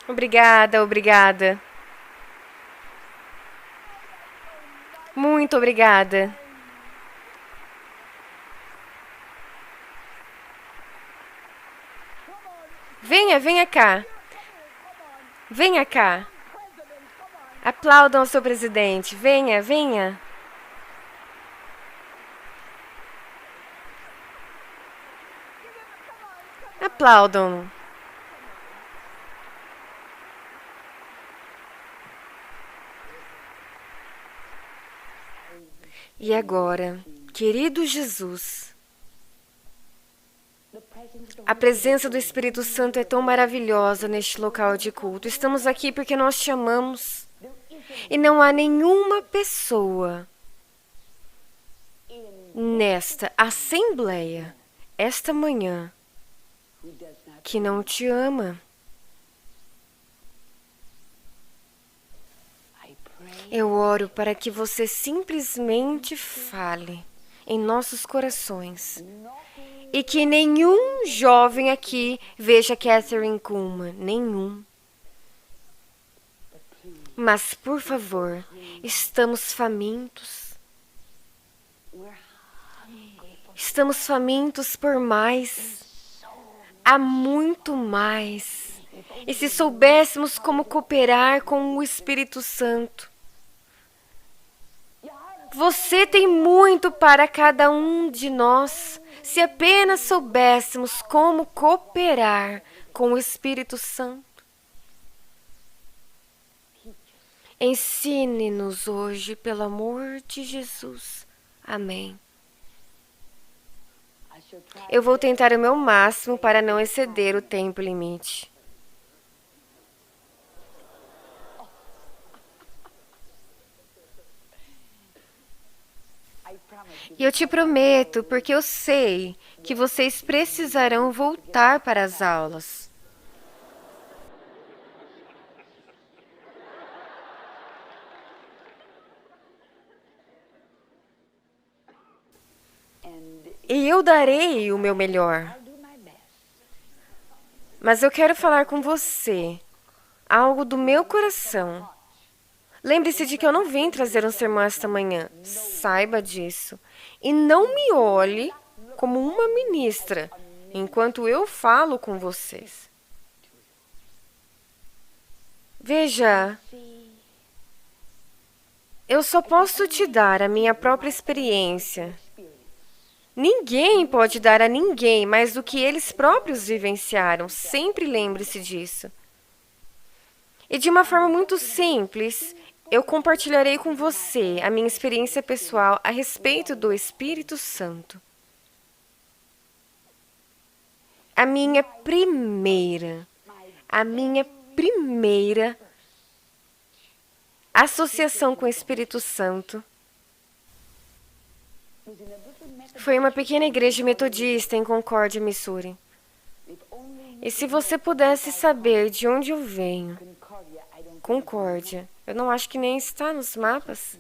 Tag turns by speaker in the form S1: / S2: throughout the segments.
S1: Obrigada, obrigada. Muito obrigada. Venha, venha cá. Venha cá. Aplaudam o seu presidente. Venha, venha. Aplaudam. E agora, querido Jesus, a presença do Espírito Santo é tão maravilhosa neste local de culto. Estamos aqui porque nós te amamos. E não há nenhuma pessoa nesta assembleia, esta manhã, que não te ama. Eu oro para que você simplesmente fale em nossos corações e que nenhum jovem aqui veja Catherine Kuhlman, nenhum. Mas, por favor, estamos famintos. Estamos famintos por mais. Há muito mais. E se soubéssemos como cooperar com o Espírito Santo. Você tem muito para cada um de nós. Se apenas soubéssemos como cooperar com o Espírito Santo. Ensine-nos hoje, pelo amor de Jesus. Amém. Eu vou tentar o meu máximo para não exceder o tempo limite. E eu te prometo, porque eu sei que vocês precisarão voltar para as aulas. E eu darei o meu melhor. Mas eu quero falar com você algo do meu coração. Lembre-se de que eu não vim trazer um sermão esta manhã. Saiba disso. E não me olhe como uma ministra enquanto eu falo com vocês. Veja, eu só posso te dar a minha própria experiência. Ninguém pode dar a ninguém mais do que eles próprios vivenciaram. Sempre lembre-se disso. E de uma forma muito simples, eu compartilharei com você a minha experiência pessoal a respeito do Espírito Santo. A minha primeira associação com o Espírito Santo foi uma pequena igreja metodista em Concórdia, Missouri. E se você pudesse saber de onde eu venho, Concórdia, eu não acho que nem está nos mapas.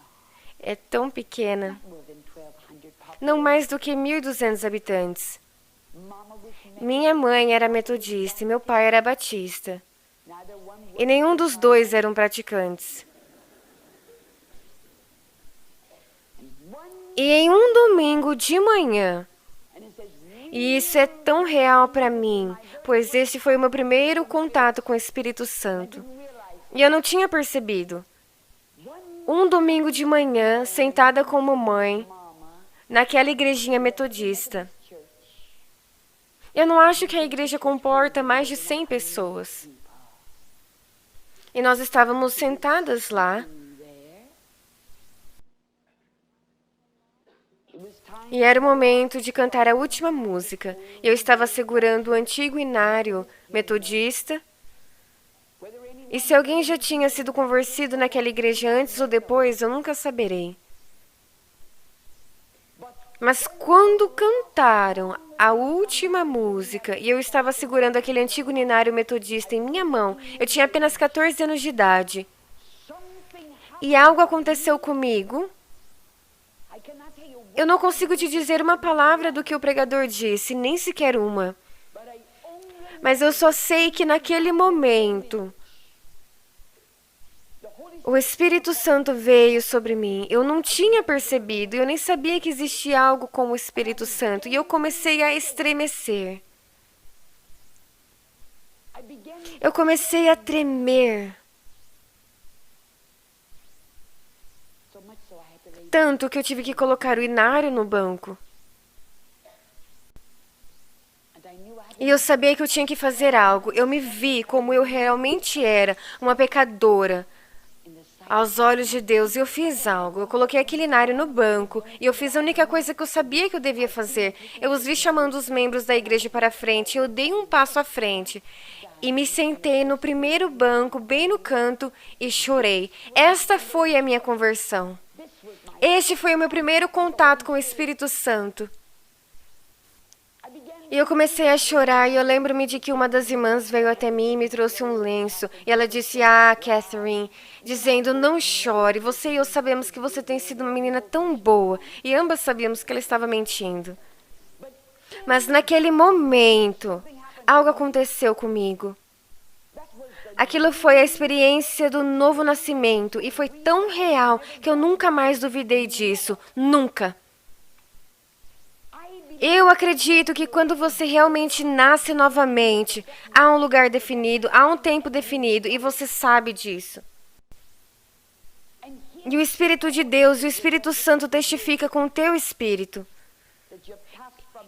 S1: É tão pequena. Não mais do que 1.200 habitantes. Minha mãe era metodista e meu pai era batista. E nenhum dos dois eram praticantes. E em um domingo de manhã, e isso é tão real para mim, pois esse foi o meu primeiro contato com o Espírito Santo. E eu não tinha percebido. Um domingo de manhã, sentada com mamãe, naquela igrejinha metodista. Eu não acho que a igreja comporta mais de 100 pessoas. E nós estávamos sentadas lá. E era o momento de cantar a última música. Eu estava segurando o antigo inário metodista. E se alguém já tinha sido convertido naquela igreja antes ou depois, eu nunca saberei. Mas quando cantaram a última música e eu estava segurando aquele antigo ninário metodista em minha mão, eu tinha apenas 14 anos de idade. E algo aconteceu comigo. Eu não consigo te dizer uma palavra do que o pregador disse, nem sequer uma. Mas eu só sei que naquele momento, O Espírito Santo veio sobre mim. Eu não tinha percebido, eu nem sabia que existia algo como o Espírito Santo. E eu comecei a estremecer. Eu comecei a tremer. Tanto que eu tive que colocar o inário no banco. E eu sabia que eu tinha que fazer algo. Eu me vi como eu realmente era, uma pecadora. Aos olhos de Deus, eu fiz algo. Eu coloquei aquele inário no banco e eu fiz a única coisa que eu sabia que eu devia fazer. Eu os vi chamando os membros da igreja para frente. Eu dei um passo à frente e me sentei no primeiro banco, bem no canto, e chorei. Esta foi a minha conversão. Este foi o meu primeiro contato com o Espírito Santo. E eu comecei a chorar e eu lembro-me de que uma das irmãs veio até mim e me trouxe um lenço. E ela disse, Catherine, dizendo, não chore, você e eu sabemos que você tem sido uma menina tão boa. E ambas sabíamos que ela estava mentindo. Mas naquele momento, algo aconteceu comigo. Aquilo foi a experiência do novo nascimento e foi tão real que eu nunca mais duvidei disso. Nunca. Eu acredito que quando você realmente nasce novamente, há um lugar definido, há um tempo definido e você sabe disso. E o Espírito de Deus e o Espírito Santo testifica com o teu espírito.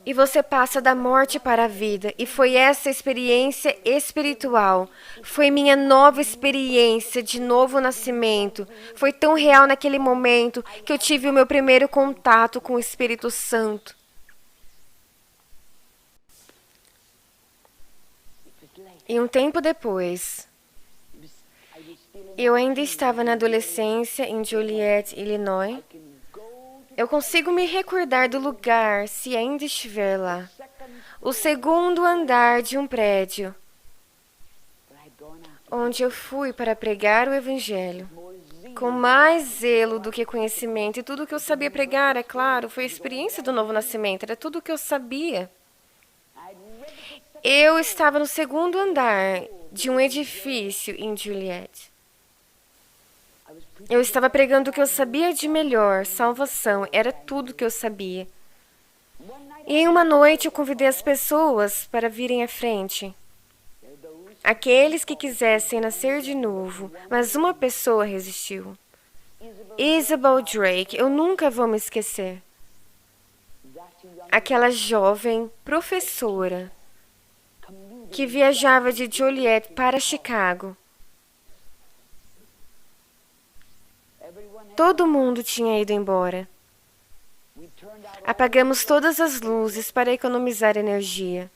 S1: E você passa da morte para a vida. E foi essa experiência espiritual. Foi minha nova experiência de novo nascimento. Foi tão real naquele momento que eu tive o meu primeiro contato com o Espírito Santo. E um tempo depois, eu ainda estava na adolescência em Joliet, Illinois. Eu consigo me recordar do lugar, se ainda estiver lá. O segundo andar de um prédio, onde eu fui para pregar o Evangelho. Com mais zelo do que conhecimento. E tudo o que eu sabia pregar, é claro, foi a experiência do novo nascimento. Era tudo o que eu sabia. Eu estava no segundo andar de um edifício em Joliet. Eu estava pregando o que eu sabia de melhor, salvação, era tudo que eu sabia. E em uma noite eu convidei as pessoas para virem à frente. Aqueles que quisessem nascer de novo, mas uma pessoa resistiu. Isabel Drake, eu nunca vou me esquecer. Aquela jovem professora que viajava de Joliet para Chicago. Todo mundo tinha ido embora. Apagamos todas as luzes para economizar energia,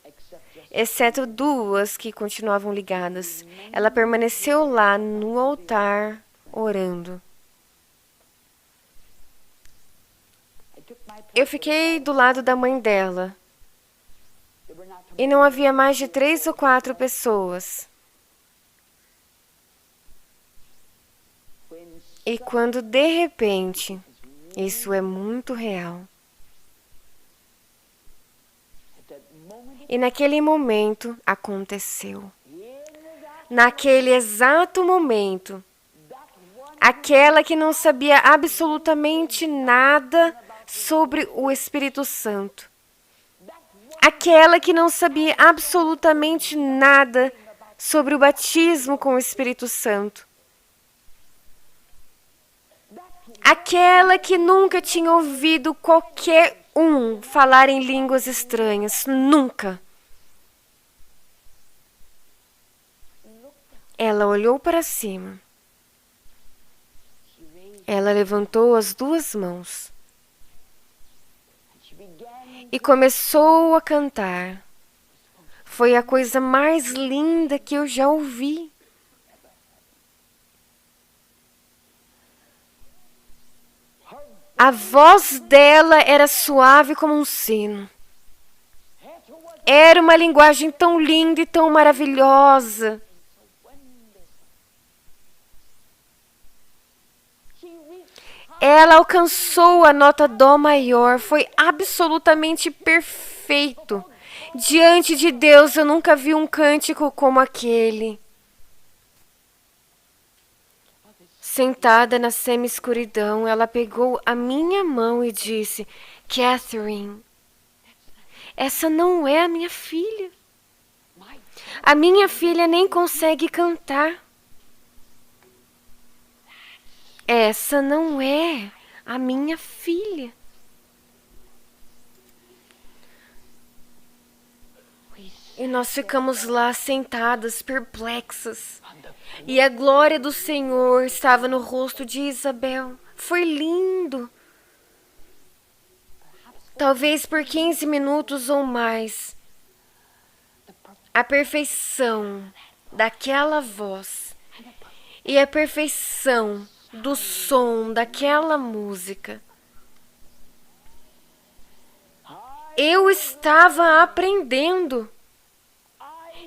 S1: exceto duas que continuavam ligadas. Ela permaneceu lá no altar, orando. Eu fiquei do lado da mãe dela. E não havia mais de 3 ou 4 pessoas. E quando de repente, isso é muito real. E naquele momento aconteceu. Naquele exato momento, aquela que não sabia absolutamente nada sobre o Espírito Santo. Aquela que não sabia absolutamente nada sobre o batismo com o Espírito Santo. Aquela que nunca tinha ouvido qualquer um falar em línguas estranhas. Nunca. Ela olhou para cima. Ela levantou as 2 mãos. E começou a cantar. Foi a coisa mais linda que eu já ouvi. A voz dela era suave como um sino. Era uma linguagem tão linda e tão maravilhosa. Ela alcançou a nota dó maior, foi absolutamente perfeito. Diante de Deus, eu nunca vi um cântico como aquele. Sentada na semi-escuridão, ela pegou a minha mão e disse: Catherine, essa não é a minha filha. A minha filha nem consegue cantar. Essa não é a minha filha. E nós ficamos lá sentadas, perplexas. E a glória do Senhor estava no rosto de Isabel. Foi lindo. Talvez por 15 minutos ou mais. A perfeição daquela voz e a perfeição do som daquela música. Eu estava aprendendo.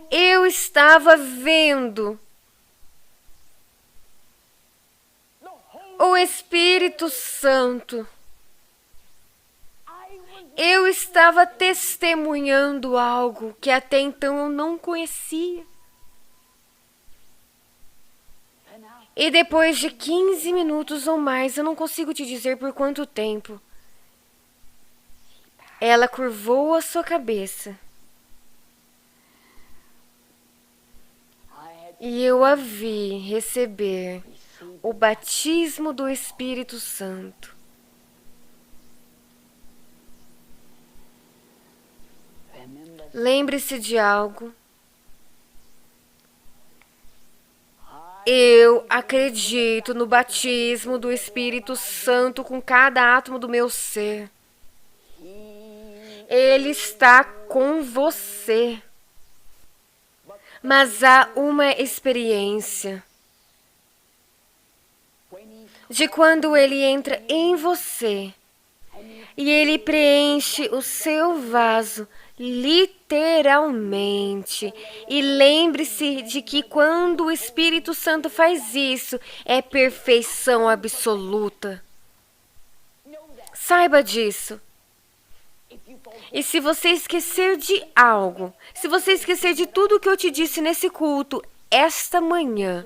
S1: Eu estava vendo o Espírito Santo. Eu estava testemunhando algo que até então eu não conhecia. E depois de 15 minutos ou mais, eu não consigo te dizer por quanto tempo, ela curvou a sua cabeça. E eu a vi receber o batismo do Espírito Santo. Lembre-se de algo. Eu acredito no batismo do Espírito Santo com cada átomo do meu ser. Ele está com você. Mas há uma experiência de quando ele entra em você e ele preenche o seu vaso literalmente. E lembre-se de que quando o Espírito Santo faz isso, é perfeição absoluta. Saiba disso. E se você esquecer de algo, se você esquecer de tudo que eu te disse nesse culto, esta manhã,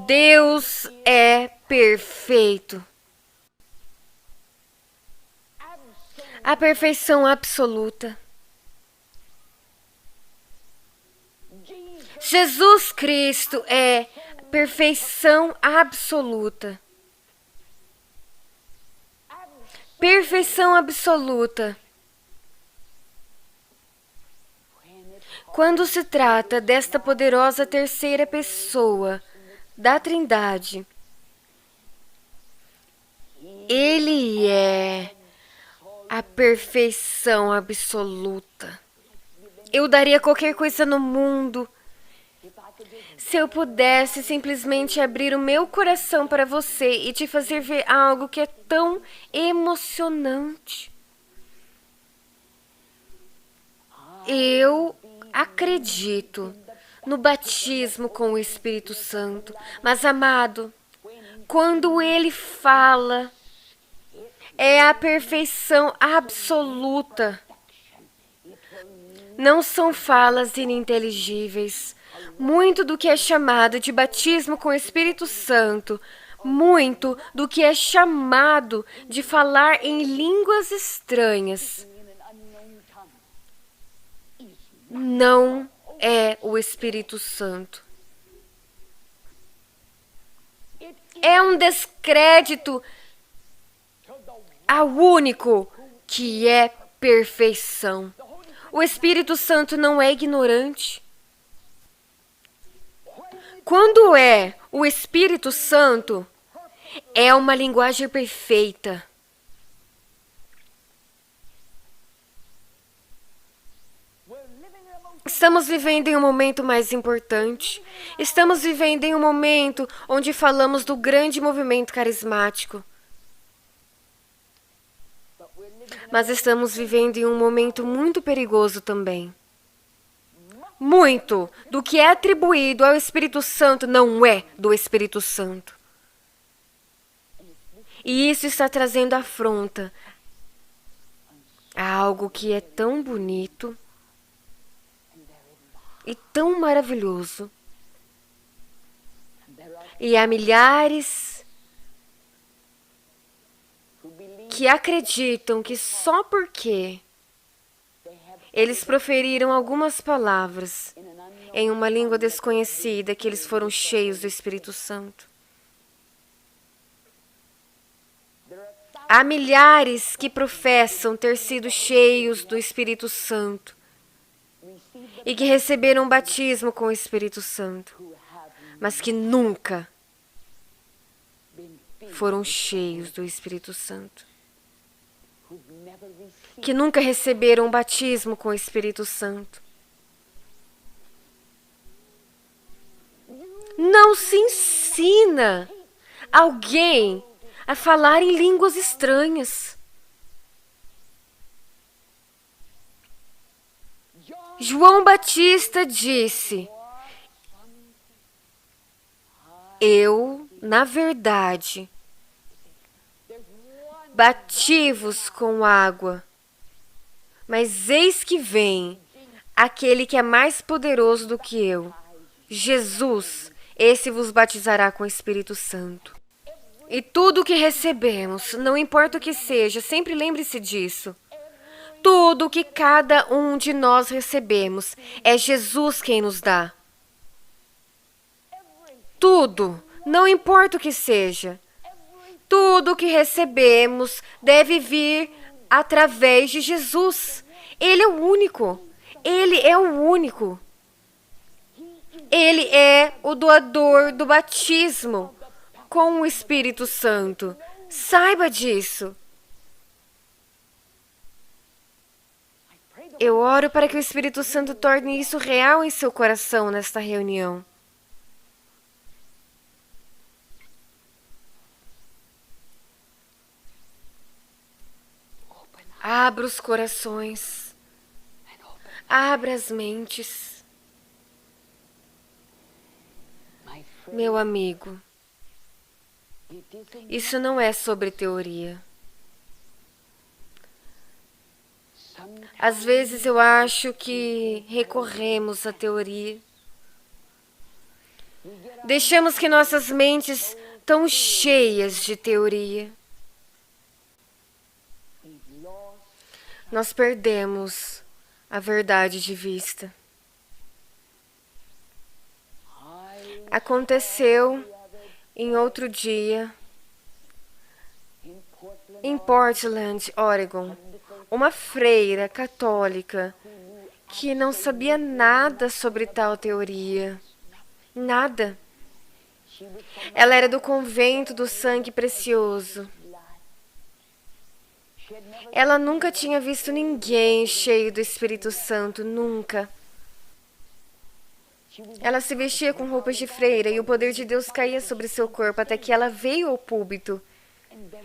S1: Deus é perfeito. A perfeição absoluta. Jesus Cristo é perfeição absoluta. Perfeição absoluta. Quando se trata desta poderosa terceira pessoa da Trindade, Ele é a perfeição absoluta. Eu daria qualquer coisa no mundo se eu pudesse simplesmente abrir o meu coração para você e te fazer ver algo que é tão emocionante. Eu acredito no batismo com o Espírito Santo, mas amado, quando ele fala, é a perfeição absoluta. Não são falas ininteligíveis. Muito do que é chamado de batismo com o Espírito Santo, muito do que é chamado de falar em línguas estranhas, não é o Espírito Santo. É um descrédito ao único que é perfeição. O Espírito Santo não é ignorante. Quando é o Espírito Santo, é uma linguagem perfeita. Estamos vivendo em um momento mais importante. Estamos vivendo em um momento onde falamos do grande movimento carismático. Mas estamos vivendo em um momento muito perigoso também. Muito do que é atribuído ao Espírito Santo não é do Espírito Santo. E isso está trazendo afronta a algo que é tão bonito e tão maravilhoso. E há milhares que acreditam que só porque eles proferiram algumas palavras em uma língua desconhecida que eles foram cheios do Espírito Santo. Há milhares que professam ter sido cheios do Espírito Santo e que receberam um batismo com o Espírito Santo, mas que nunca foram cheios do Espírito Santo, que nunca receberam um batismo com o Espírito Santo. Não se ensina alguém a falar em línguas estranhas. João Batista disse: eu, na verdade, bati-vos com água, mas eis que vem aquele que é mais poderoso do que eu, Jesus, esse vos batizará com o Espírito Santo. E tudo o que recebemos, não importa o que seja, sempre lembre-se disso. Tudo o que cada um de nós recebemos, é Jesus quem nos dá. Tudo, não importa o que seja. Tudo o que recebemos deve vir através de Jesus. Ele é o único. Ele é o único. Ele é o doador do batismo com o Espírito Santo. Saiba disso. Eu oro para que o Espírito Santo torne isso real em seu coração nesta reunião. Abra os corações. Abra as mentes. Meu amigo, isso não é sobre teoria. Às vezes eu acho que recorremos à teoria. Deixamos que nossas mentes estão cheias de teoria. Nós perdemos a verdade de vista. Aconteceu em outro dia, em Portland, Oregon, uma freira católica que não sabia nada sobre tal teoria. Nada. Ela era do convento do sangue precioso. Ela nunca tinha visto ninguém cheio do Espírito Santo, nunca. Ela se vestia com roupas de freira e o poder de Deus caía sobre seu corpo até que ela veio ao púlpito.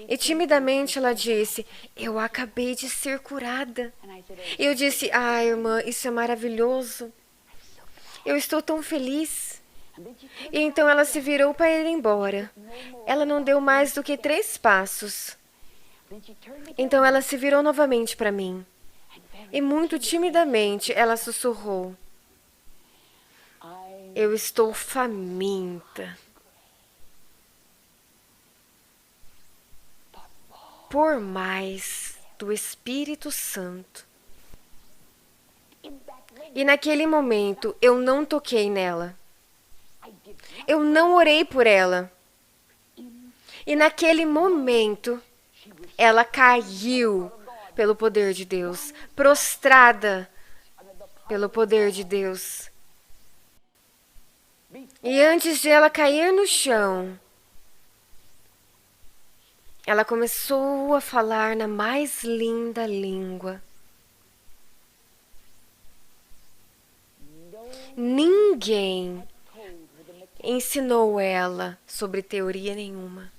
S1: E timidamente ela disse: eu acabei de ser curada. E eu disse: ah, irmã, isso é maravilhoso. Eu estou tão feliz. E então ela se virou para ir embora. Ela não deu mais do que 3 passos. Então ela se virou novamente para mim. E muito timidamente ela sussurrou: eu estou faminta por mais do Espírito Santo. E naquele momento eu não toquei nela. Eu não orei por ela. E naquele momento ela caiu pelo poder de Deus, prostrada pelo poder de Deus. E antes de ela cair no chão, ela começou a falar na mais linda língua. Ninguém ensinou ela sobre teoria nenhuma.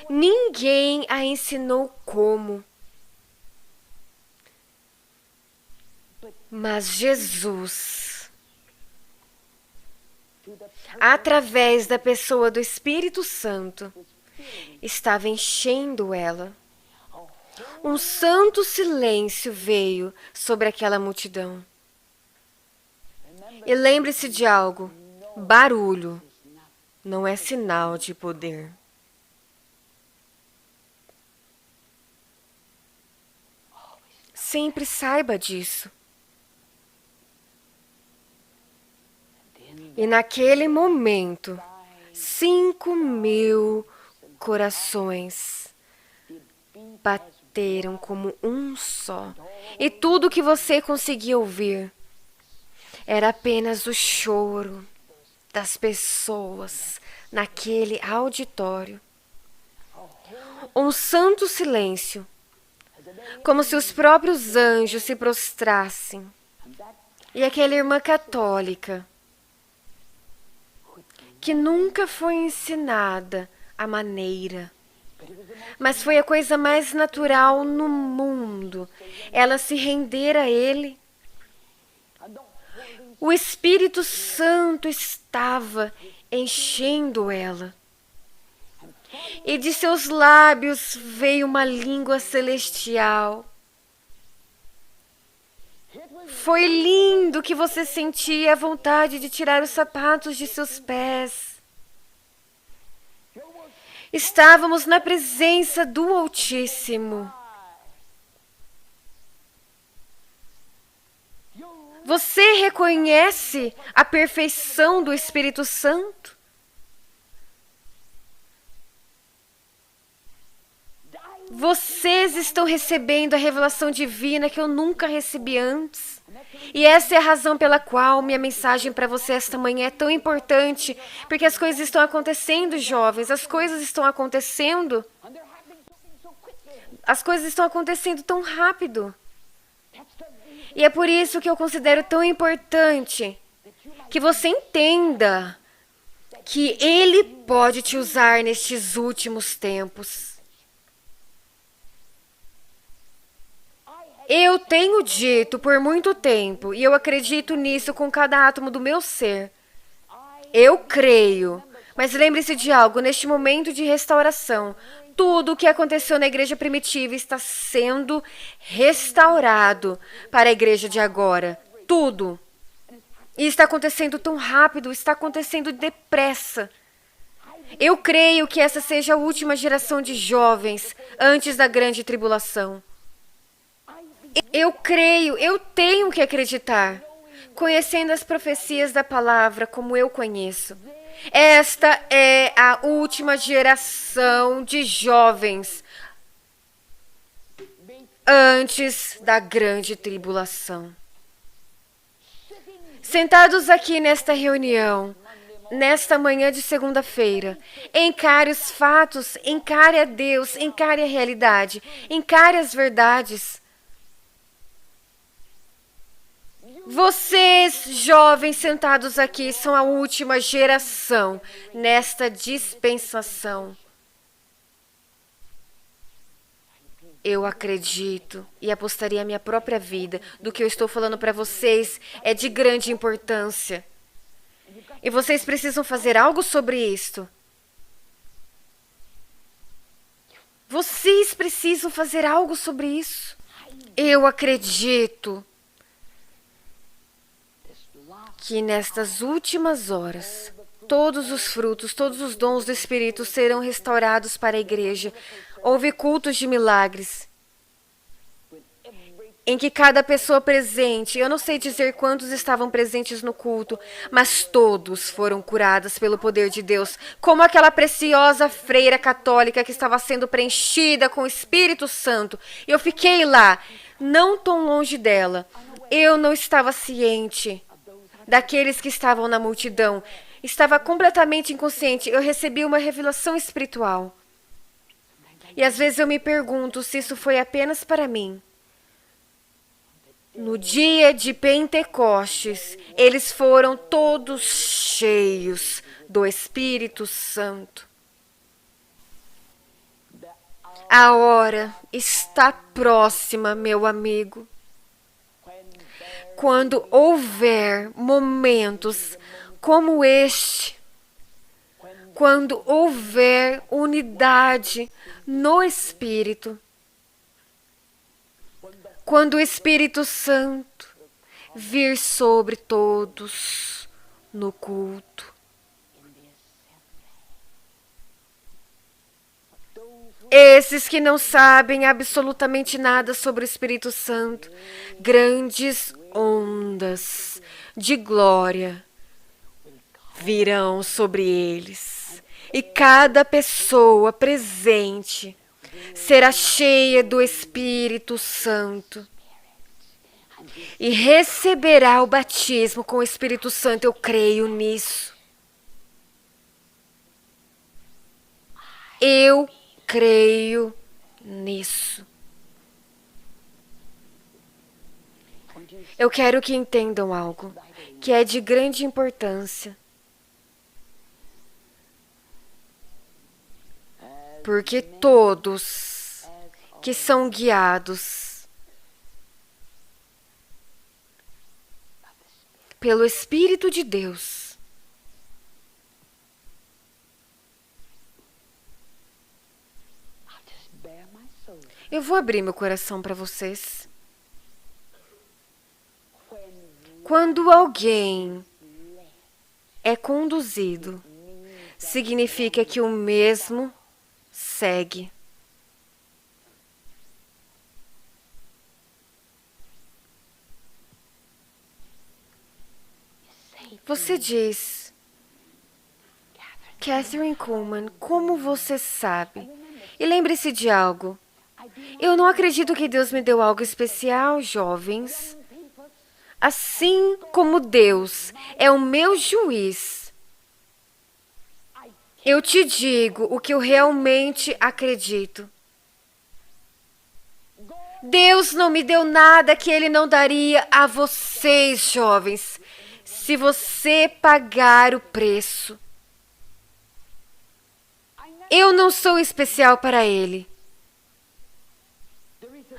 S1: Ninguém a ensinou como. Mas Jesus, através da pessoa do Espírito Santo, estava enchendo ela. Um santo silêncio veio sobre aquela multidão. E lembre-se de algo: barulho não é sinal de poder. Sempre saiba disso. E naquele momento, 5.000 corações bateram como um só. E tudo que você conseguia ouvir era apenas o choro das pessoas naquele auditório. Um santo silêncio, como se os próprios anjos se prostrassem. E aquela irmã católica, que nunca foi ensinada a maneira, mas foi a coisa mais natural no mundo, ela se render a ele. O Espírito Santo estava enchendo ela. E de seus lábios veio uma língua celestial. Foi lindo que você sentia a vontade de tirar os sapatos de seus pés. Estávamos na presença do Altíssimo. Você reconhece a perfeição do Espírito Santo? Vocês estão recebendo a revelação divina que eu nunca recebi antes. E essa é a razão pela qual minha mensagem para você esta manhã é tão importante, porque as coisas estão acontecendo, jovens, as coisas estão acontecendo. As coisas estão acontecendo tão rápido. E é por isso que eu considero tão importante que você entenda que Ele pode te usar nestes últimos tempos. Eu tenho dito por muito tempo, e eu acredito nisso com cada átomo do meu ser. Eu creio. Mas lembre-se de algo, neste momento de restauração, tudo o que aconteceu na igreja primitiva está sendo restaurado para a igreja de agora. Tudo. E está acontecendo tão rápido, está acontecendo depressa. Eu creio que essa seja a última geração de jovens antes da grande tribulação. Eu creio, eu tenho que acreditar, conhecendo as profecias da palavra como eu conheço. Esta é a última geração de jovens antes da grande tribulação. Sentados aqui nesta reunião, nesta manhã de segunda-feira, encare os fatos, encare a Deus, encare a realidade, encare as verdades. Vocês, jovens sentados aqui, são a última geração nesta dispensação. Eu acredito e apostaria a minha própria vida do que eu estou falando para vocês é de grande importância. E vocês precisam fazer algo sobre isto. Vocês precisam fazer algo sobre isso. Eu acredito que nestas últimas horas, todos os frutos, todos os dons do Espírito serão restaurados para a igreja. Houve cultos de milagres, em que cada pessoa presente, eu não sei dizer quantos estavam presentes no culto, mas todos foram curados pelo poder de Deus, como aquela preciosa freira católica que estava sendo preenchida com o Espírito Santo. Eu fiquei lá, não tão longe dela. Eu não estava ciente daqueles que estavam na multidão. Estava completamente inconsciente. Eu recebi uma revelação espiritual. E às vezes eu me pergunto se isso foi apenas para mim. No dia de Pentecostes, eles foram todos cheios do Espírito Santo. A hora está próxima, meu amigo. Quando houver momentos como este, quando houver unidade no Espírito, quando o Espírito Santo vir sobre todos no culto. Esses que não sabem absolutamente nada sobre o Espírito Santo, grandes ondas de glória virão sobre eles. E cada pessoa presente será cheia do Espírito Santo e receberá o batismo com o Espírito Santo. Eu creio nisso. Eu creio nisso. Eu quero que entendam algo que é de grande importância. Porque todos que são guiados pelo Espírito de Deus eu vou abrir meu coração para vocês. Quando alguém é conduzido, significa que o mesmo segue. Você diz, Kathryn Kuhlman, como você sabe? E lembre-se de algo. Eu não acredito que Deus me deu algo especial, jovens. Assim como Deus é o meu juiz, eu te digo o que eu realmente acredito. Deus não me deu nada que Ele não daria a vocês, jovens, se você pagar o preço. Eu não sou especial para Ele.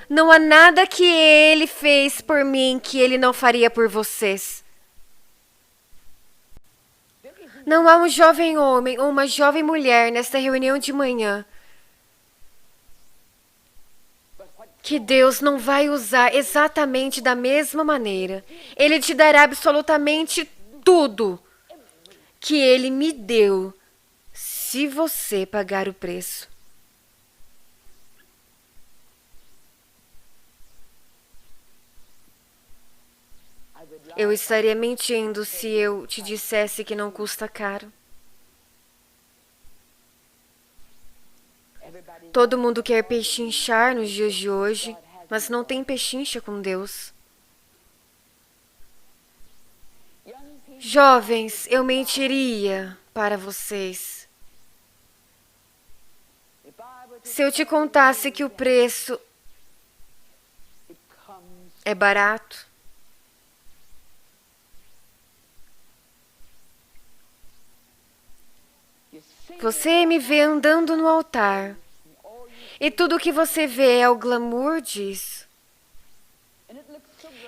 S1: Não há nada que Ele fez por mim que Ele não faria por vocês. Não há um jovem homem ou uma jovem mulher nesta reunião de manhã que Deus não vai usar exatamente da mesma maneira. Ele te dará absolutamente tudo que Ele me deu, se você pagar o preço. Eu estaria mentindo se eu te dissesse que não custa caro. Todo mundo quer pechinchar nos dias de hoje, mas não tem pechincha com Deus. Jovens, eu mentiria para vocês se eu te contasse que o preço é barato. Você me vê andando no altar e tudo o que você vê é o glamour disso.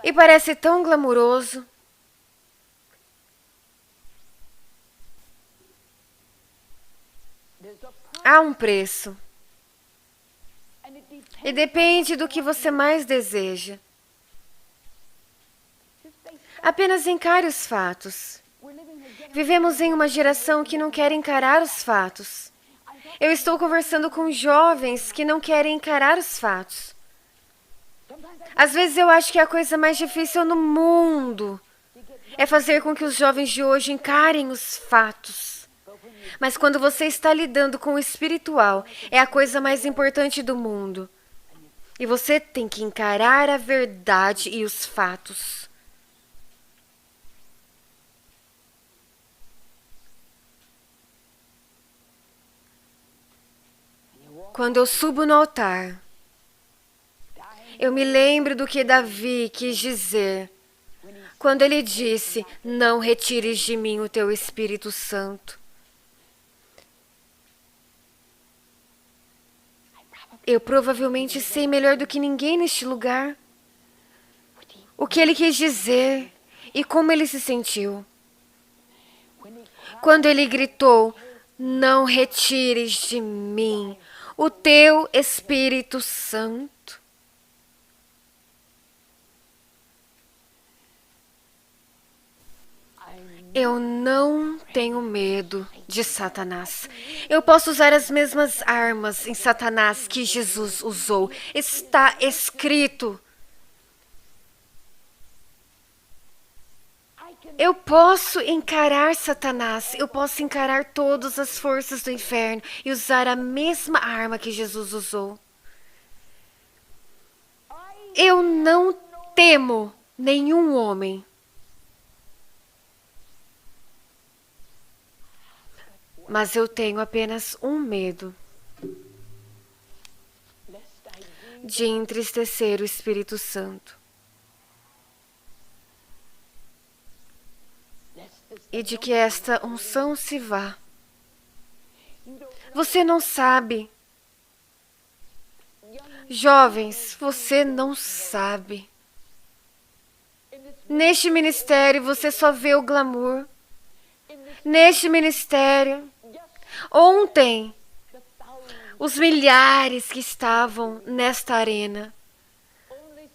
S1: E parece tão glamuroso. Há um preço. E depende do que você mais deseja. Apenas encare os fatos. Vivemos em uma geração que não quer encarar os fatos. Eu estou conversando com jovens que não querem encarar os fatos. Às vezes eu acho que a coisa mais difícil no mundo é fazer com que os jovens de hoje encarem os fatos. Mas quando você está lidando com o espiritual, é a coisa mais importante do mundo. E você tem que encarar a verdade e os fatos. Quando eu subo no altar, eu me lembro do que Davi quis dizer quando ele disse: não retires de mim o teu Espírito Santo. Eu provavelmente sei melhor do que ninguém neste lugar o que ele quis dizer e como ele se sentiu. Quando ele gritou: não retires de mim o teu Espírito Santo. Eu não tenho medo de Satanás. Eu posso usar as mesmas armas em Satanás que Jesus usou. Está escrito. Eu posso encarar Satanás, eu posso encarar todas as forças do inferno e usar a mesma arma que Jesus usou. Eu não temo nenhum homem. Mas eu tenho apenas um medo: de entristecer o Espírito Santo. E de que esta unção se vá. Você não sabe. Jovens, você não sabe. Neste ministério você só vê o glamour. Neste ministério, ontem, os milhares que estavam nesta arena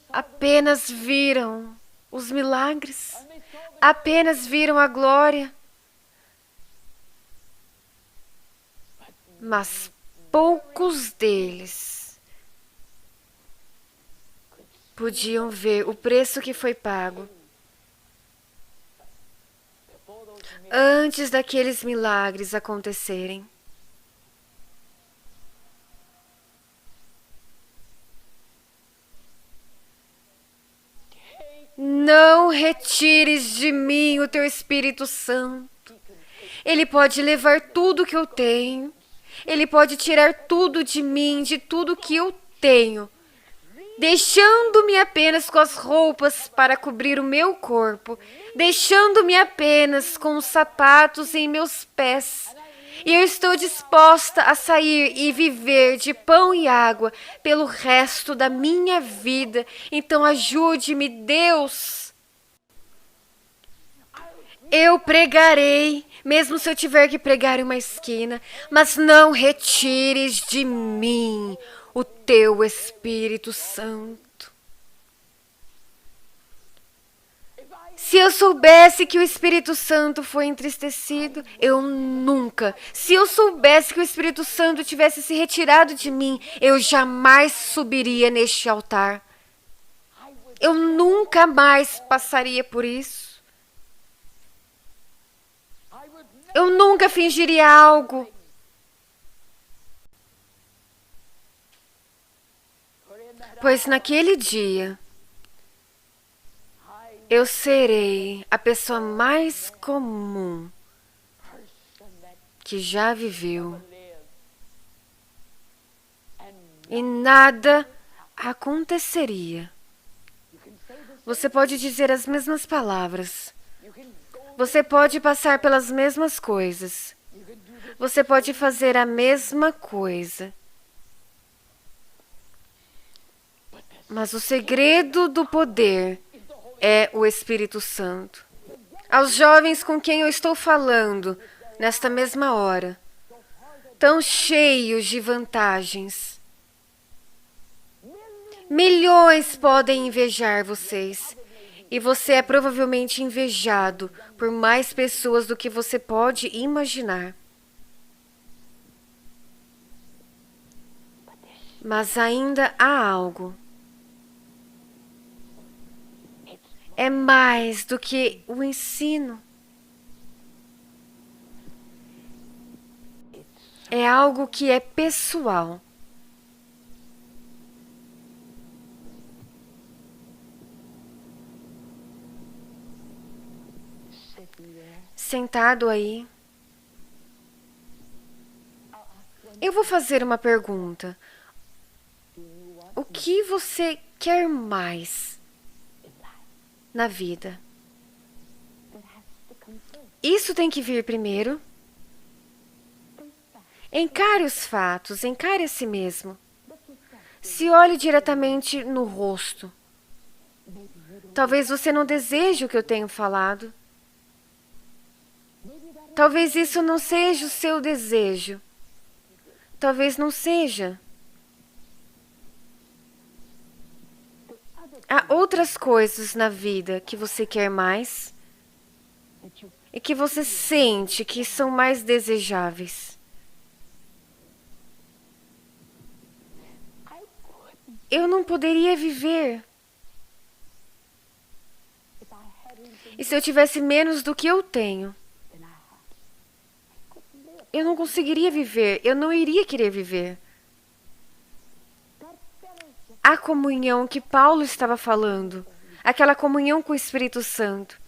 S1: apenas viram os milagres, apenas viram a glória. Mas poucos deles podiam ver o preço que foi pago antes daqueles milagres acontecerem. Não retires de mim o teu Espírito Santo. Ele pode levar tudo que eu tenho. Ele pode tirar tudo de mim, de tudo que eu tenho, deixando-me apenas com as roupas para cobrir o meu corpo, deixando-me apenas com os sapatos em meus pés. E eu estou disposta a sair e viver de pão e água pelo resto da minha vida. Então ajude-me, Deus. Eu pregarei, mesmo se eu tiver que pregar em uma esquina, mas não retires de mim o teu Espírito Santo. Se eu soubesse que o Espírito Santo foi entristecido, eu nunca. Se eu soubesse que o Espírito Santo tivesse se retirado de mim, eu jamais subiria neste altar. Eu nunca mais passaria por isso. Eu nunca fingiria algo. Pois naquele dia, eu serei a pessoa mais comum que já viveu. E nada aconteceria. Você pode dizer as mesmas palavras. Você pode passar pelas mesmas coisas. Você pode fazer a mesma coisa. Mas o segredo do poder é o Espírito Santo. Aos jovens com quem eu estou falando, nesta mesma hora, tão cheios de vantagens. Milhões podem invejar vocês. E você é provavelmente invejado por mais pessoas do que você pode imaginar. Mas ainda há algo. É mais do que o ensino. É algo que é pessoal. Sentado aí, eu vou fazer uma pergunta. O que você quer mais na vida? Isso tem que vir primeiro. Encare os fatos, encare a si mesmo. Se olhe diretamente no rosto. Talvez você não deseje o que eu tenho falado. Talvez isso não seja o seu desejo. Talvez não seja. Há outras coisas na vida que você quer mais e que você sente que são mais desejáveis. Eu não poderia viver. E se eu tivesse menos do que eu tenho? Eu não conseguiria viver. Eu não iria querer viver. A comunhão que Paulo estava falando, aquela comunhão com o Espírito Santo.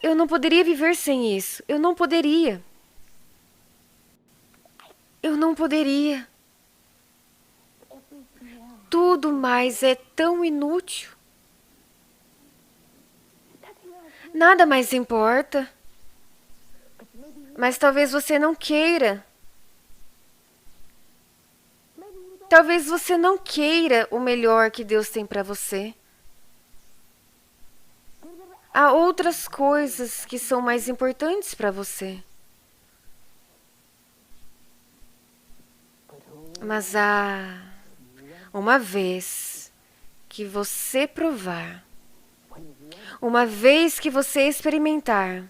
S1: Eu não poderia viver sem isso. Eu não poderia. Eu não poderia. Tudo mais é tão inútil. Nada mais importa. Mas talvez você não queira. Talvez você não queira o melhor que Deus tem para você. Há outras coisas que são mais importantes para você. Mas uma vez que você provar, uma vez que você experimentar,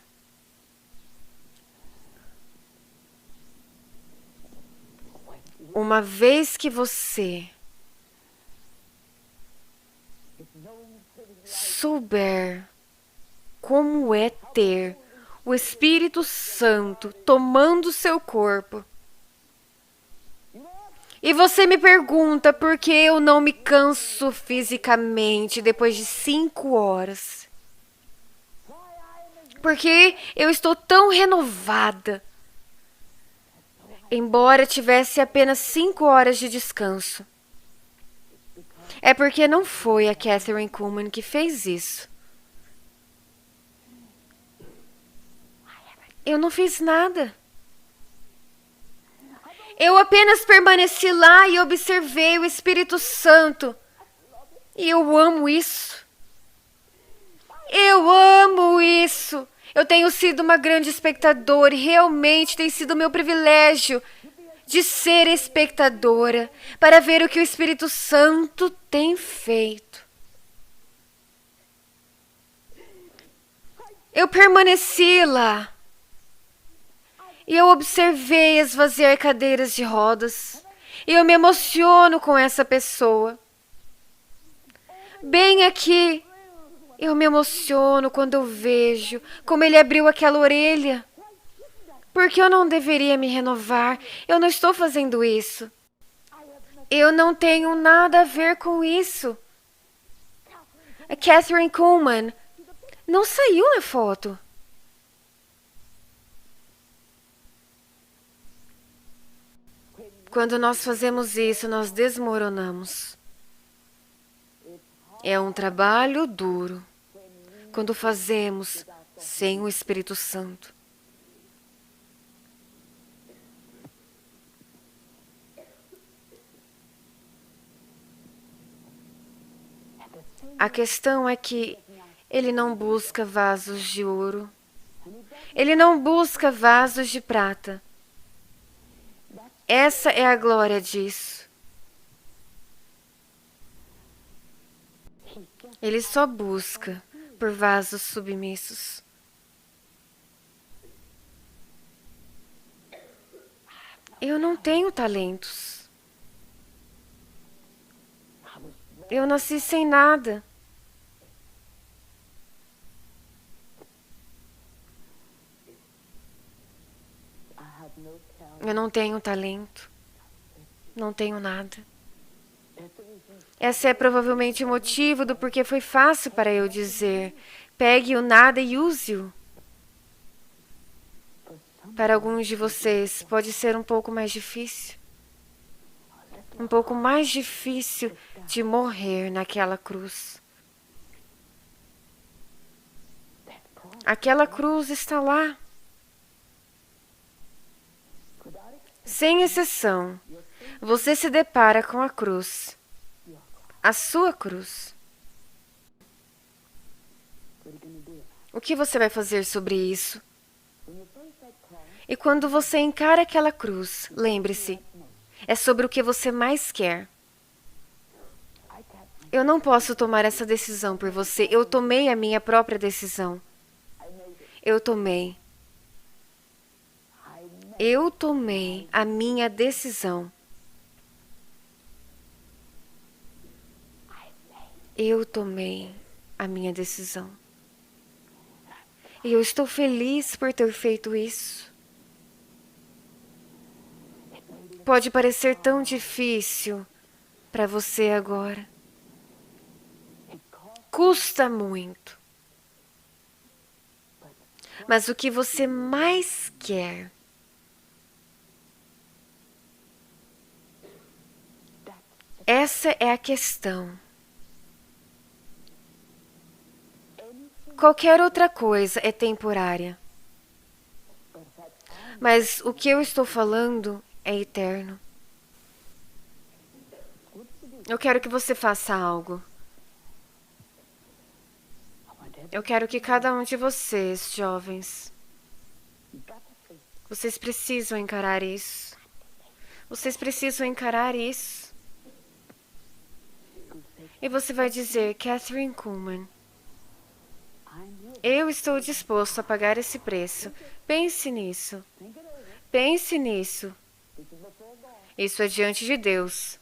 S1: uma vez que você souber como é ter o Espírito Santo tomando seu corpo, e você me pergunta por que eu não me canso fisicamente depois de 5 horas. Porque eu estou tão renovada, embora tivesse apenas 5 horas de descanso. É porque não foi a Kathryn Kuhlman que fez isso. Eu não fiz nada. Eu apenas permaneci lá e observei o Espírito Santo. E eu amo isso. Eu amo isso. Eu tenho sido uma grande espectadora e realmente tem sido meu privilégio de ser espectadora para ver o que o Espírito Santo tem feito. Eu permaneci lá. E eu observei esvaziar cadeiras de rodas. E eu me emociono com essa pessoa. Bem aqui, eu me emociono quando eu vejo como ele abriu aquela orelha. Porque eu não deveria me renovar. Eu não estou fazendo isso. Eu não tenho nada a ver com isso. A Kathryn Kuhlman não saiu na foto. Quando nós fazemos isso, nós desmoronamos. É um trabalho duro quando fazemos sem o Espírito Santo. A questão é que ele não busca vasos de ouro. Ele não busca vasos de prata. Essa é a glória disso. Ele só busca por vasos submissos. Eu não tenho talentos. Eu nasci sem nada. Eu não tenho talento. Não tenho nada. Esse é provavelmente o motivo do porquê foi fácil para eu dizer: pegue o nada e use-o. Para alguns de vocês, pode ser um pouco mais difícil. Um pouco mais difícil de morrer naquela cruz. Aquela cruz está lá. Sem exceção, você se depara com a cruz. A sua cruz. O que você vai fazer sobre isso? E quando você encara aquela cruz, lembre-se, é sobre o que você mais quer. Eu não posso tomar essa decisão por você. Eu tomei a minha própria decisão. Eu tomei. Eu tomei a minha decisão. Eu tomei a minha decisão. E eu estou feliz por ter feito isso. Pode parecer tão difícil para você agora. Custa muito. Mas o que você mais quer essa é a questão. Qualquer outra coisa é temporária. Mas o que eu estou falando é eterno. Eu quero que você faça algo. Eu quero que cada um de vocês, jovens, vocês precisam encarar isso. Vocês precisam encarar isso. E você vai dizer, Kathryn Kuhlman, eu estou disposto a pagar esse preço. Pense nisso. Pense nisso. Isso é diante de Deus.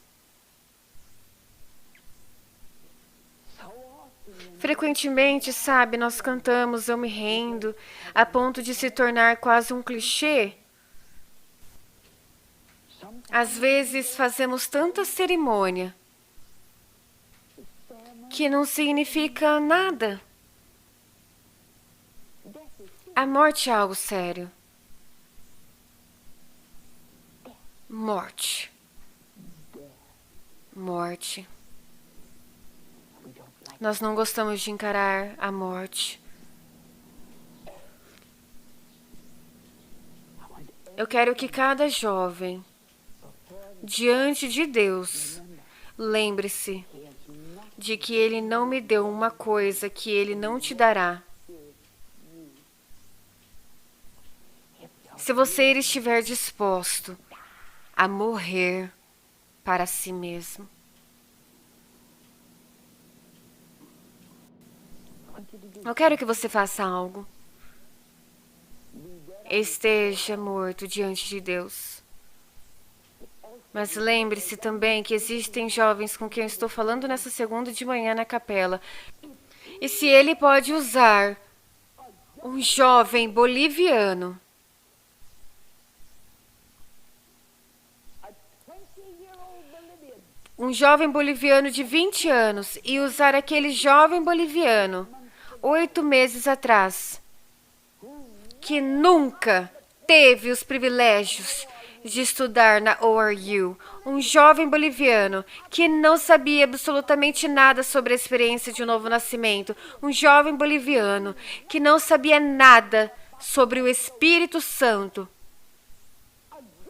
S1: Frequentemente, sabe, nós cantamos Eu Me Rendo, a ponto de se tornar quase um clichê. Às vezes fazemos tanta cerimônia que não significa nada. A morte é algo sério. Morte. Morte. Nós não gostamos de encarar a morte. Eu quero que cada jovem, diante de Deus, lembre-se de que Ele não me deu uma coisa que Ele não te dará. Se você estiver disposto a morrer para si mesmo. Eu quero que você faça algo. Esteja morto diante de Deus. Mas lembre-se também que existem jovens com quem eu estou falando nessa segunda de manhã na capela. E se ele pode usar um jovem boliviano de 20 anos e usar aquele jovem boliviano 8 meses atrás, que nunca teve os privilégios de estudar na ORU, um jovem boliviano que não sabia absolutamente nada sobre a experiência de um novo nascimento, um jovem boliviano que não sabia nada sobre o Espírito Santo,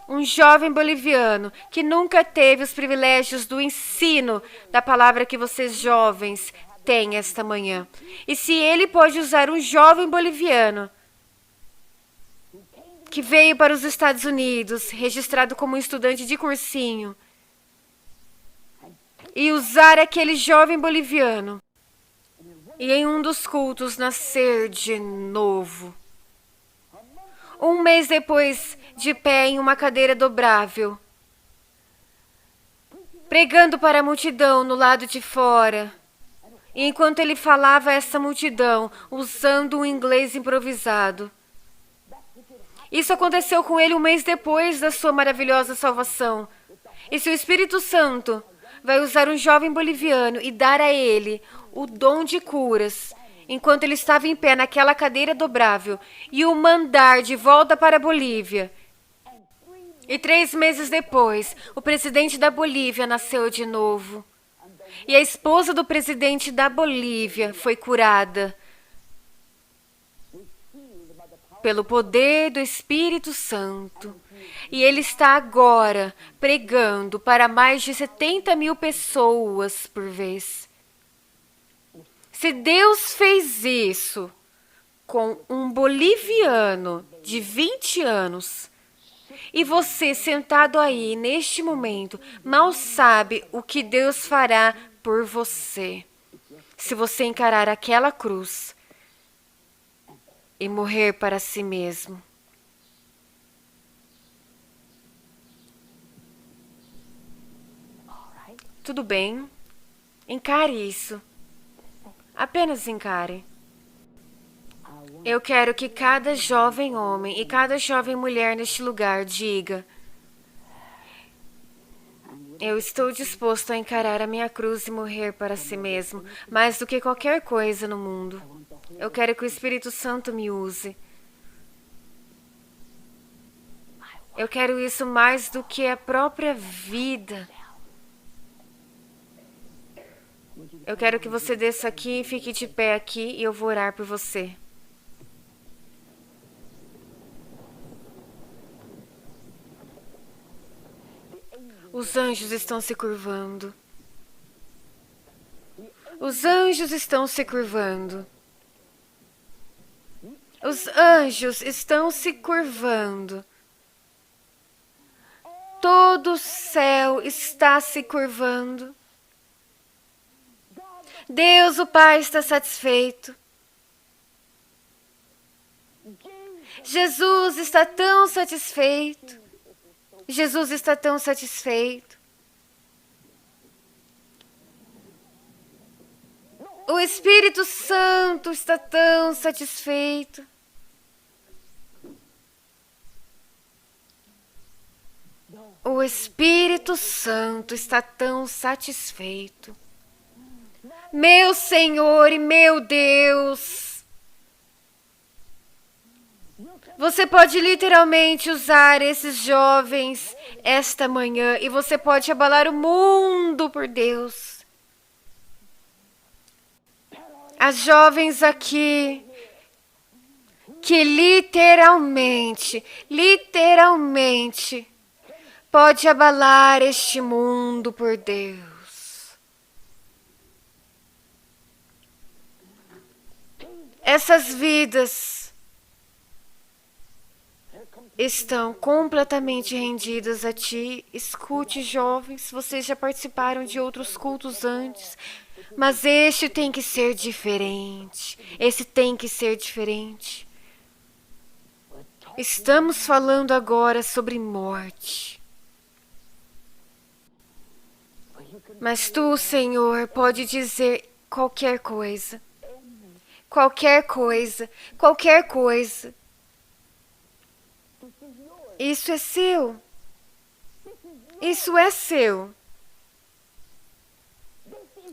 S1: um jovem boliviano que nunca teve os privilégios do ensino da palavra que vocês jovens têm esta manhã. E se ele pode usar um jovem boliviano que veio para os Estados Unidos, registrado como um estudante de cursinho, e usar aquele jovem boliviano, e em um dos cultos nascer de novo. Um mês depois, de pé em uma cadeira dobrável, pregando para a multidão no lado de fora, e enquanto ele falava a essa multidão, usando um inglês improvisado. Isso aconteceu com ele um mês depois da sua maravilhosa salvação. E se o Espírito Santo vai usar um jovem boliviano e dar a ele o dom de curas, enquanto ele estava em pé naquela cadeira dobrável, e o mandar de volta para a Bolívia. E 3 meses depois, o presidente da Bolívia nasceu de novo. E a esposa do presidente da Bolívia foi curada pelo poder do Espírito Santo. E ele está agora pregando para mais de 70 mil pessoas por vez. Se Deus fez isso com um boliviano de 20 anos, e você sentado aí neste momento mal sabe o que Deus fará por você, se você encarar aquela cruz e morrer para si mesmo. Tudo bem. Encare isso. Apenas encare. Eu quero que cada jovem homem e cada jovem mulher neste lugar diga: eu estou disposto a encarar a minha cruz e morrer para si mesmo, mais do que qualquer coisa no mundo. Eu quero que o Espírito Santo me use. Eu quero isso mais do que a própria vida. Eu quero que você desça aqui e fique de pé aqui e eu vou orar por você. Os anjos estão se curvando. Os anjos estão se curvando. Os anjos estão se curvando. Todo o céu está se curvando. Deus, o Pai, está satisfeito. Jesus está tão satisfeito. Jesus está tão satisfeito. O Espírito Santo está tão satisfeito. O Espírito Santo está tão satisfeito. Meu Senhor e meu Deus, você pode literalmente usar esses jovens esta manhã e você pode abalar o mundo por Deus. As jovens aqui que literalmente pode abalar este mundo por Deus. Essas vidas estão completamente rendidas a Ti. Escute, jovens, vocês já participaram de outros cultos antes, mas este tem que ser diferente. Esse tem que ser diferente. Estamos falando agora sobre morte. Mas Tu, Senhor, pode dizer qualquer coisa. Qualquer coisa, qualquer coisa. Isso é seu. Isso é seu.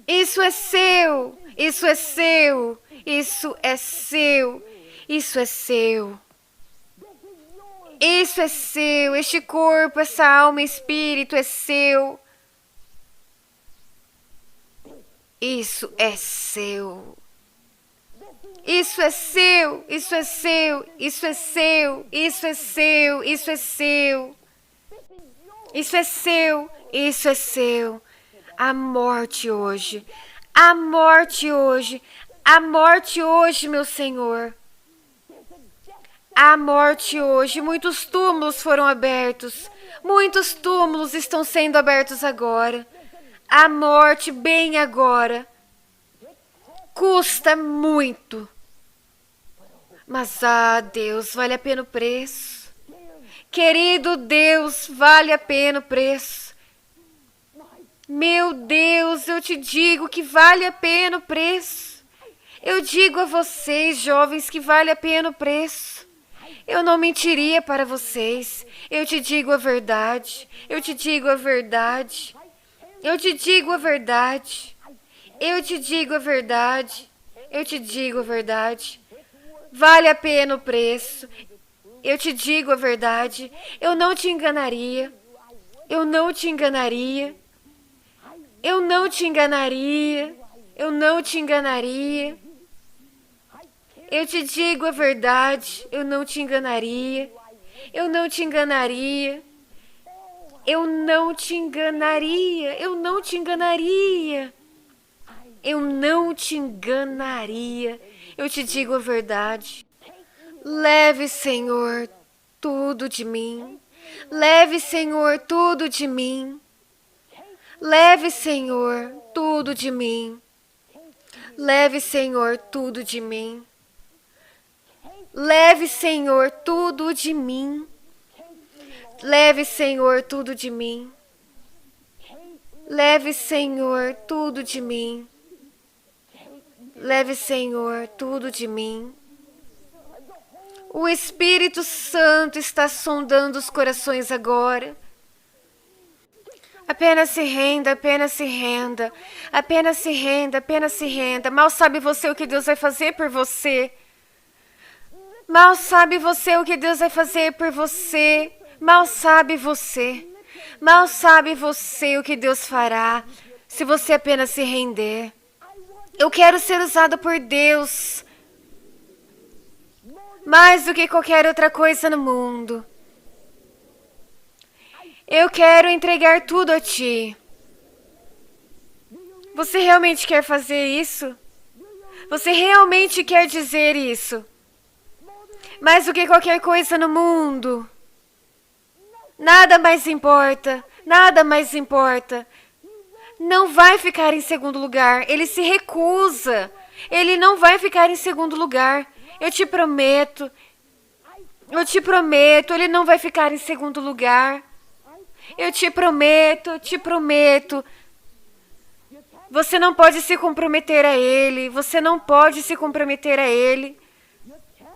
S1: Isso é seu. Isso é seu. Isso é seu. Isso é seu. Isso é seu. Este corpo, essa alma e espírito é seu. Isso é seu. Isso é seu, isso é seu, isso é seu, isso é seu, isso é seu. Isso é seu, isso é seu. A morte hoje, a morte hoje, a morte hoje, meu Senhor. A morte hoje, muitos túmulos foram abertos. Muitos túmulos estão sendo abertos agora. A morte bem agora. Custa muito. Mas, Deus, vale a pena o preço. Querido Deus, vale a pena o preço. Meu Deus, eu te digo que vale a pena o preço. Eu digo a vocês, jovens, que vale a pena o preço. Eu não mentiria para vocês. Eu te digo a verdade. Eu te digo a verdade. Eu te digo a verdade. Eu te digo a verdade. Eu te digo a verdade. Vale a pena o preço. Eu te digo a verdade. Eu não te enganaria. Eu não te enganaria. Eu não te enganaria. Eu não te enganaria. Eu te digo a verdade. Eu não te enganaria. Eu não te enganaria. Eu não te enganaria. Eu não te enganaria. Eu não te enganaria. Eu te digo a verdade. Leve, Senhor, tudo de mim. Leve, Senhor, tudo de mim. Leve, Senhor, tudo de mim. Leve, Senhor, tudo de mim. Leve, Senhor, tudo de mim. Leve, Senhor, tudo de mim. Leve, Senhor, tudo de mim. Leve, Senhor, tudo de mim. O Espírito Santo está sondando os corações agora. Apenas se renda, apenas se renda. Apenas se renda, apenas se renda. Mal sabe você o que Deus vai fazer por você. Mal sabe você o que Deus vai fazer por você. Mal sabe você. Mal sabe você o que Deus fará se você apenas se render. Eu quero ser usado por Deus mais do que qualquer outra coisa no mundo. Eu quero entregar tudo a Ti. Você realmente quer fazer isso? Você realmente quer dizer isso? Mais do que qualquer coisa no mundo. Nada mais importa. Nada mais importa. Não vai ficar em segundo lugar. Ele se recusa. Ele não vai ficar em segundo lugar. Eu te prometo. Eu te prometo. Ele não vai ficar em segundo lugar. Eu te prometo. Eu te prometo. Você não pode se comprometer a Ele. Você não pode se comprometer a Ele.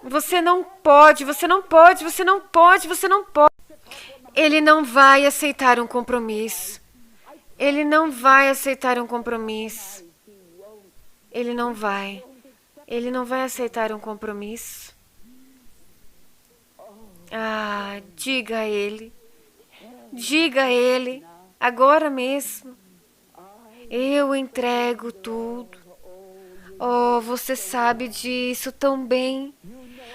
S1: Você não pode. Você não pode. Você não pode. Você não pode. Ele não vai aceitar um compromisso. Ele não vai aceitar um compromisso. Ele não vai. Ele não vai aceitar um compromisso. Ah, diga a Ele. Diga a Ele. Agora mesmo. Eu entrego tudo. Oh, você sabe disso tão bem.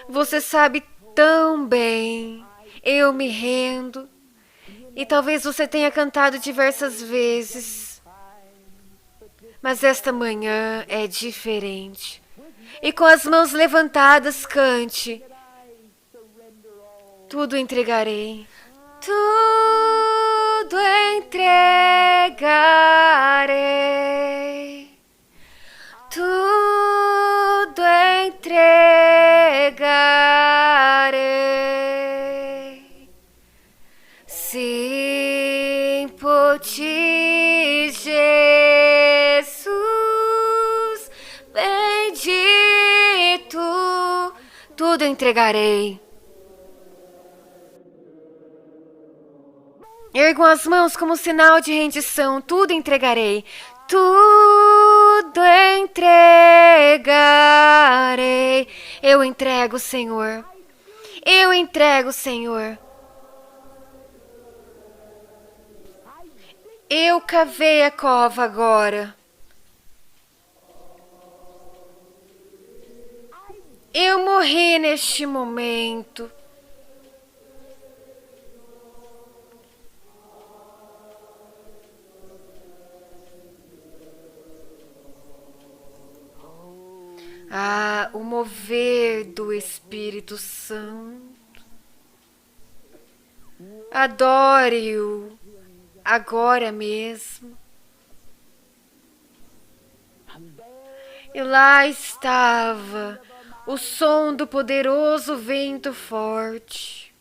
S1: Você sabe tão bem. Eu me rendo. E talvez você tenha cantado diversas vezes. Mas esta manhã é diferente. E com as mãos levantadas, cante. Tudo entregarei. Tudo entregarei. Tudo entregarei. Sim, por ti, Jesus, bendito, tudo entregarei. Ergam as mãos como sinal de rendição, tudo entregarei. Tudo entregarei. Eu entrego, Senhor. Eu entrego, Senhor. Eu cavei a cova agora. Eu morri neste momento. Ah, o mover do Espírito Santo. Adore-o agora mesmo. E lá estava o som do poderoso vento forte.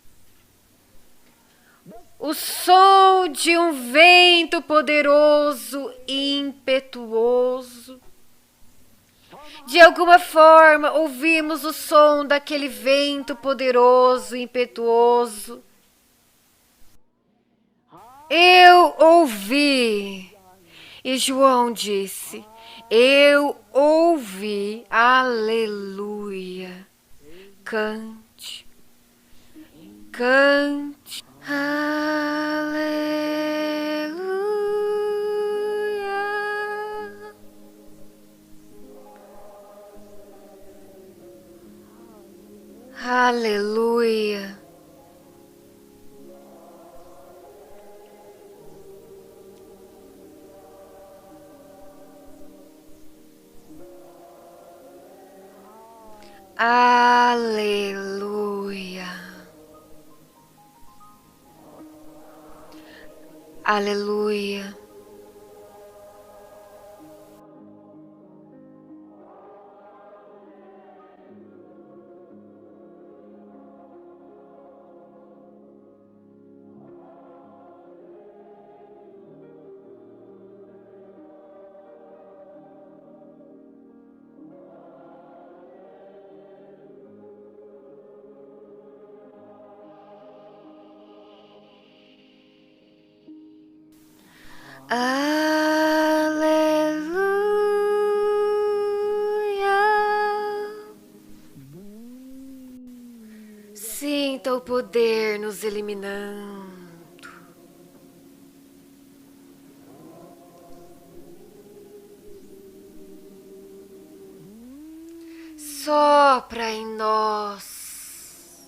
S1: O som de um vento poderoso e impetuoso. De alguma forma, ouvimos o som daquele vento poderoso e impetuoso. Eu ouvi. E João disse: eu ouvi. Aleluia. Cante. Cante. Aleluia. Aleluia. Aleluia. Aleluia. Aleluia. Sinta o poder nos eliminando. Sopra em nós.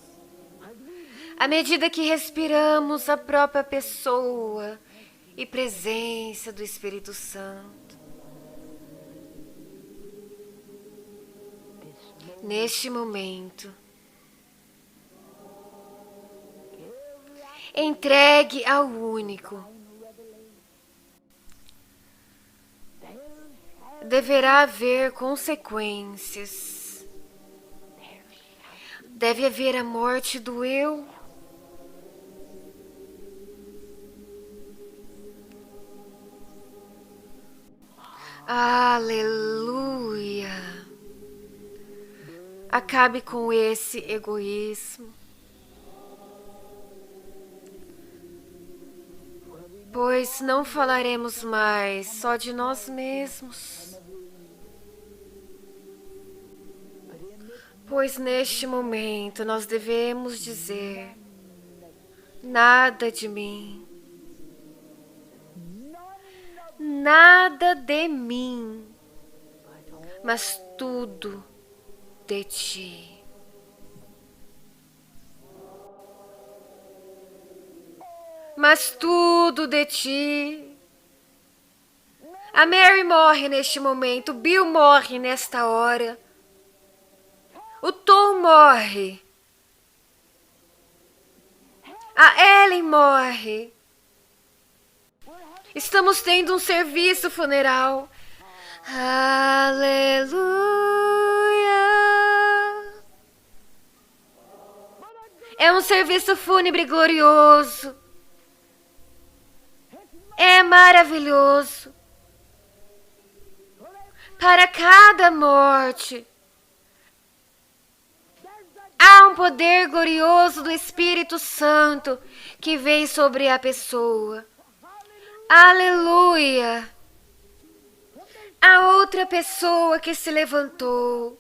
S1: À medida que respiramos a própria pessoa e presença do Espírito Santo. Neste momento, entregue ao único. Deverá haver consequências. Deve haver a morte do eu. Aleluia. Acabe com esse egoísmo. Pois não falaremos mais só de nós mesmos. Pois neste momento nós devemos dizer: nada de mim, nada de mim, mas tudo de ti. Mas tudo de ti. A Mary morre neste momento, o Bill morre nesta hora. O Tom morre. A Ellen morre. Estamos tendo um serviço funeral. Aleluia. É um serviço fúnebre glorioso. É maravilhoso. Para cada morte, há um poder glorioso do Espírito Santo que vem sobre a pessoa. Aleluia! A outra pessoa que se levantou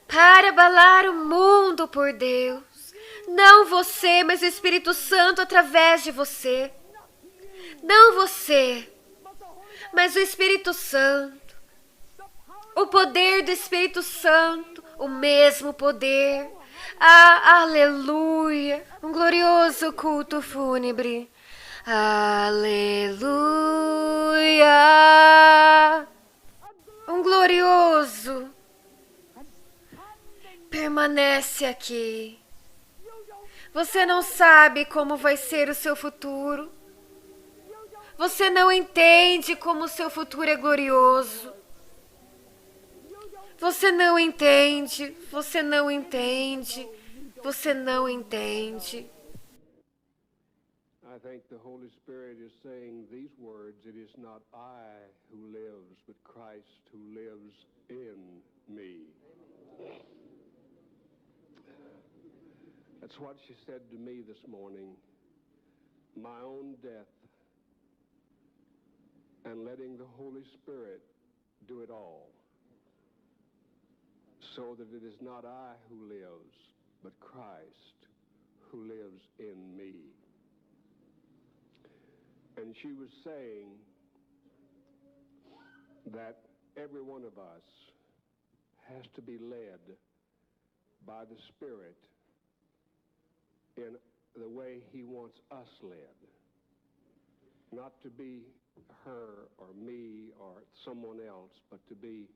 S1: para abalar o mundo por Deus. Não você, mas o Espírito Santo através de você. Não você, mas o Espírito Santo. O poder do Espírito Santo, o mesmo poder. Ah, aleluia! Um glorioso culto fúnebre. Aleluia! Um glorioso permanece aqui. Você não sabe como vai ser o seu futuro. Você não entende como o seu futuro é glorioso. Você não entende, você não entende, você não entende.
S2: I think the Holy Spirit is saying these words: it is not I who lives, but Christ who lives in me. That's what she said to me this morning. My own death and letting the Holy Spirit do it all, so that it is not I who lives, but Christ who lives in me. And she was saying that every one of us has to be led by the Spirit in the way He wants us led. Not to be her or me or someone else, but to be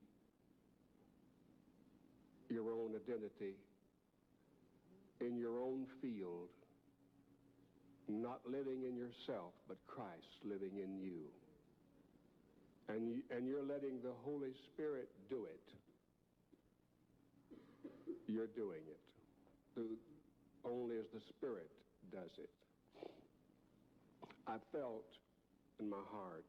S2: your own identity in your own field, not living in yourself, but Christ living in you. And you're letting the Holy Spirit do it. You're doing it. Only as the Spirit does it. I felt in my heart